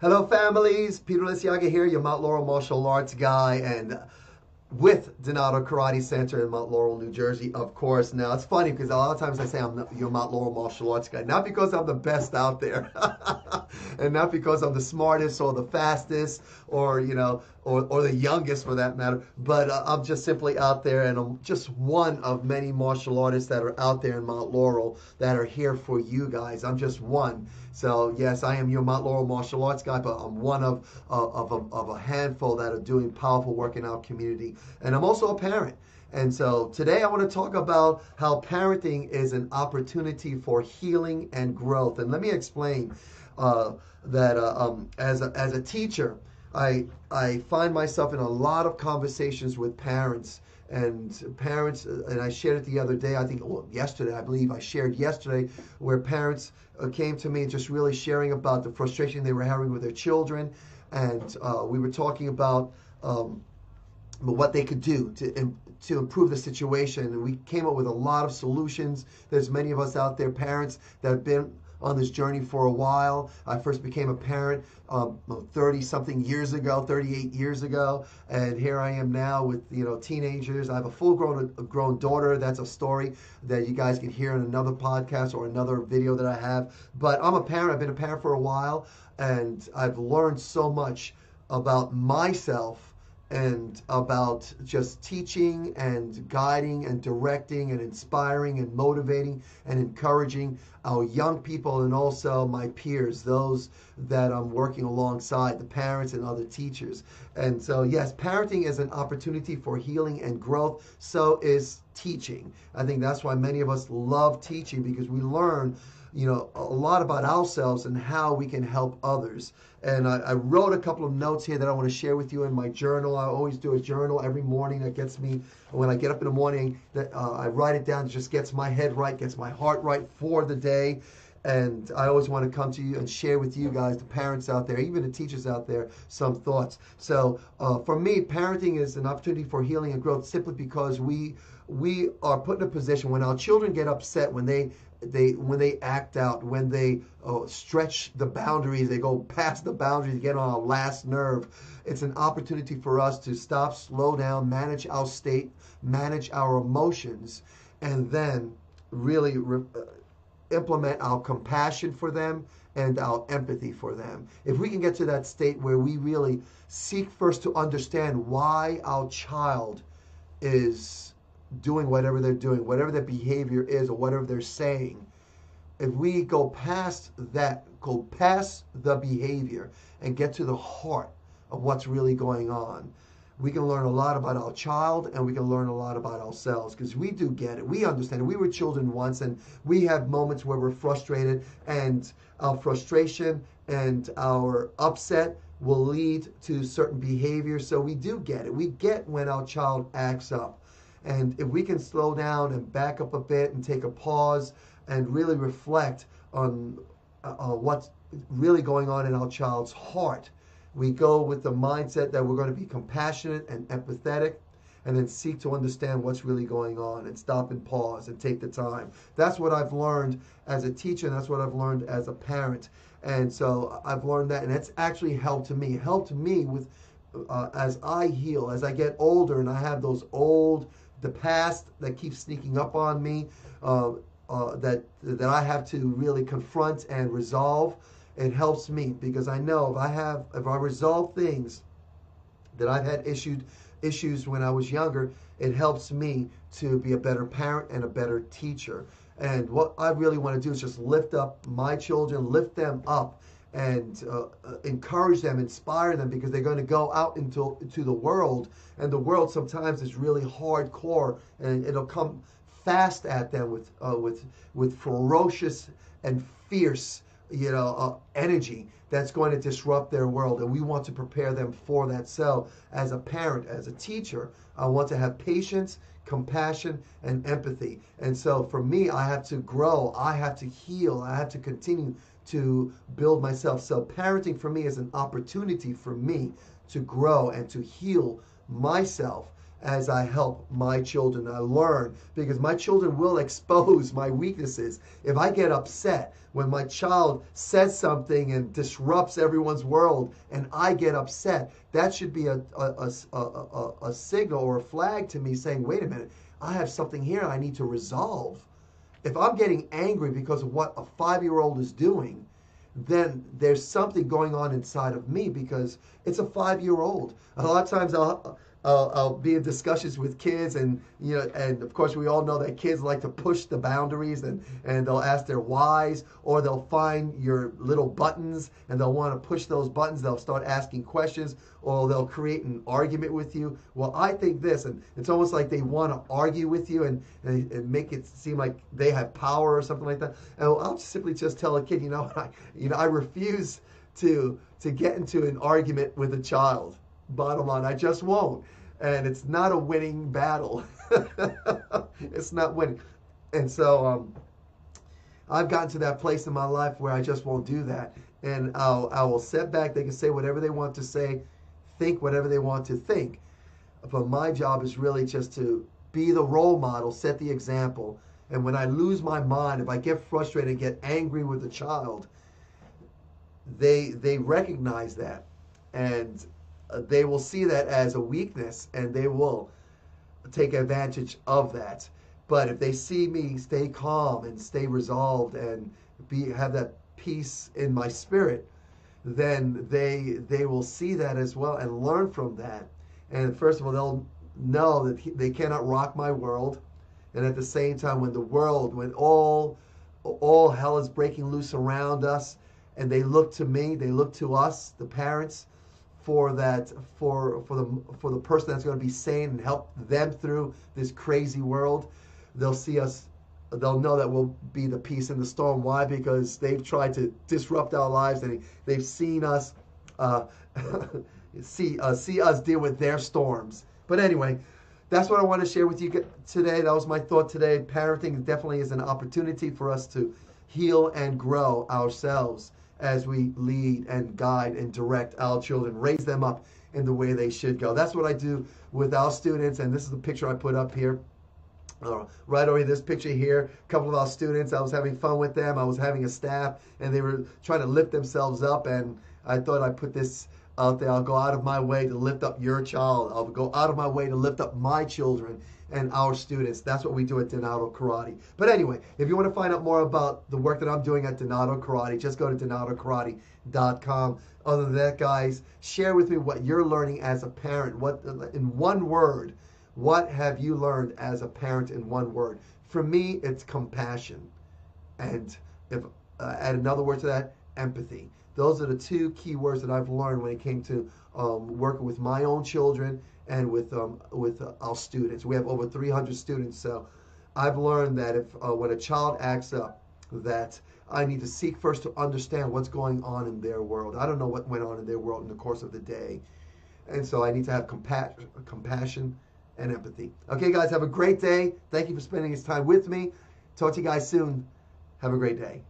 Hello, families. Peter Liciaga here, your Mount Laurel martial arts guy, and with Donato Karate Center in Mount Laurel, New Jersey, of course. Now, it's funny because a lot of times I say I'm your Mount Laurel martial arts guy, not because I'm the best out there, and not because I'm the smartest or the fastest or the youngest for that matter, but I'm just simply out there, and I'm just one of many martial artists that are out there in Mount Laurel that are here for you guys. I'm just one. So yes, I am your Mount Laurel martial arts guy, but I'm one of a handful that are doing powerful work in our community, and I'm also a parent. And so today I want to talk about how parenting is an opportunity for healing and growth. And let me explain that as a teacher, I find myself in a lot of conversations with parents. And I shared it the other day, I think, well, yesterday, I believe I shared yesterday, where parents came to me just really sharing about the frustration they were having with their children. And we were talking about what they could do to improve the situation. And we came up with a lot of solutions. There's many of us out there, parents, that have been on this journey for a while. I first became a parent 30-something years ago, 38 years ago, and here I am now with teenagers. I have a full-grown daughter. That's a story that you guys can hear in another podcast or another video that I have. But I'm a parent. I've been a parent for a while, and I've learned so much about myself and about just teaching and guiding and directing and inspiring and motivating and encouraging our young people and also my peers, those that I'm working alongside, the parents and other teachers. And so, yes, parenting is an opportunity for healing and growth. So is teaching. I think that's why many of us love teaching, because we learn a lot about ourselves and how we can help others. And I wrote a couple of notes here that I want to share with you in my journal. I always do a journal every morning that gets me, when I get up in the morning, that I write it down. It just gets my head right, gets my heart right for the day. And I always want to come to you and share with you guys, the parents out there, even the teachers out there, some thoughts. So for me, parenting is an opportunity for healing and growth, simply because we are put in a position when our children get upset, when they act out, when they stretch the boundaries, they go past the boundaries, get on our last nerve. It's an opportunity for us to stop, slow down, manage our state, manage our emotions, and then really implement our compassion for them and our empathy for them. If we can get to that state where we really seek first to understand why our child is doing whatever they're doing, whatever their behavior is or whatever they're saying, if we go past that, go past the behavior and get to the heart of what's really going on, we can learn a lot about our child, and we can learn a lot about ourselves, because we do get it. We understand it. We were children once, and we have moments where we're frustrated, and our frustration and our upset will lead to certain behavior. So we do get it. We get when our child acts up. And if we can slow down and back up a bit and take a pause and really reflect on what's really going on in our child's heart, we go with the mindset that we're going to be compassionate and empathetic, and then seek to understand what's really going on and stop and pause and take the time. That's what I've learned as a teacher, and that's what I've learned as a parent. And so I've learned that, and it's actually helped me. It helped me with as I heal, as I get older, and I have the past that keeps sneaking up on me, that I have to really confront and resolve. It helps me, because I know if I resolve things that I've had issues when I was younger, it helps me to be a better parent and a better teacher. And what I really want to do is just lift up my children, lift them up, and encourage them, inspire them, because they're going to go out into the world, and the world sometimes is really hardcore, and it'll come fast at them with ferocious and fierce energy that's going to disrupt their world, and we want to prepare them for that. So as a parent, as a teacher, I want to have patience, compassion, and empathy. And so for me, I have to grow, I have to heal, I have to continue to build myself. So parenting for me is an opportunity for me to grow and to heal myself as I help my children. I learn because my children will expose my weaknesses. If I get upset when my child says something and disrupts everyone's world and I get upset, that should be a signal or a flag to me saying, wait a minute, I have something here I need to resolve. If I'm getting angry because of what a 5-year-old is doing, then there's something going on inside of me because it's a 5-year-old. A lot of times I'll be in discussions with kids, and and of course we all know that kids like to push the boundaries, and they'll ask their whys, or they'll find your little buttons and they'll want to push those buttons. They'll start asking questions, or they'll create an argument with you. Well, I think this, and it's almost like they want to argue with you and make it seem like they have power or something like that. And I'll simply just tell a kid, I refuse to get into an argument with a child. Bottom line, I just won't. And it's not a winning battle. It's not winning. And so I've gotten to that place in my life where I just won't do that. And I will sit back. They can say whatever they want to say, think whatever they want to think. But my job is really just to be the role model, set the example. And when I lose my mind, if I get frustrated and get angry with a child, they recognize that. And they will see that as a weakness, and they will take advantage of that. But if they see me stay calm and stay resolved and have that peace in my spirit, then they will see that as well and learn from that. And first of all, they'll know that they cannot rock my world. And at the same time, when all hell is breaking loose around us, and they look to me, they look to us, the parents, for the person that's going to be sane and help them through this crazy world. They'll see us. They'll know that we'll be the peace in the storm. Why? Because they've tried to disrupt our lives, and they've seen us see us deal with their storms. But anyway, that's what I want to share with you today. That was my thought today. Parenting definitely is an opportunity for us to heal and grow ourselves as we lead and guide and direct our children, raise them up in the way they should go. That's what I do with our students, and this is the picture I put up here. Right over this picture here, a couple of our students, I was having fun with them. I was having a staff, and they were trying to lift themselves up, and I thought I'd put this out there. I'll go out of my way to lift up your child. I'll go out of my way to lift up my children and our students. That's what we do at Donato Karate. But anyway, if you want to find out more about the work that I'm doing at Donato Karate, just go to donatokarate.com. Other than that, guys, share with me what you're learning as a parent. What, in one word, what have you learned as a parent in one word? For me, it's compassion. And if add another word to that, empathy. Those are the two key words that I've learned when it came to working with my own children and with our students. We have over 300 students, so I've learned that if when a child acts up, that I need to seek first to understand what's going on in their world. I don't know what went on in their world in the course of the day, and so I need to have compassion and empathy. Okay, guys, have a great day. Thank you for spending this time with me. Talk to you guys soon. Have a great day.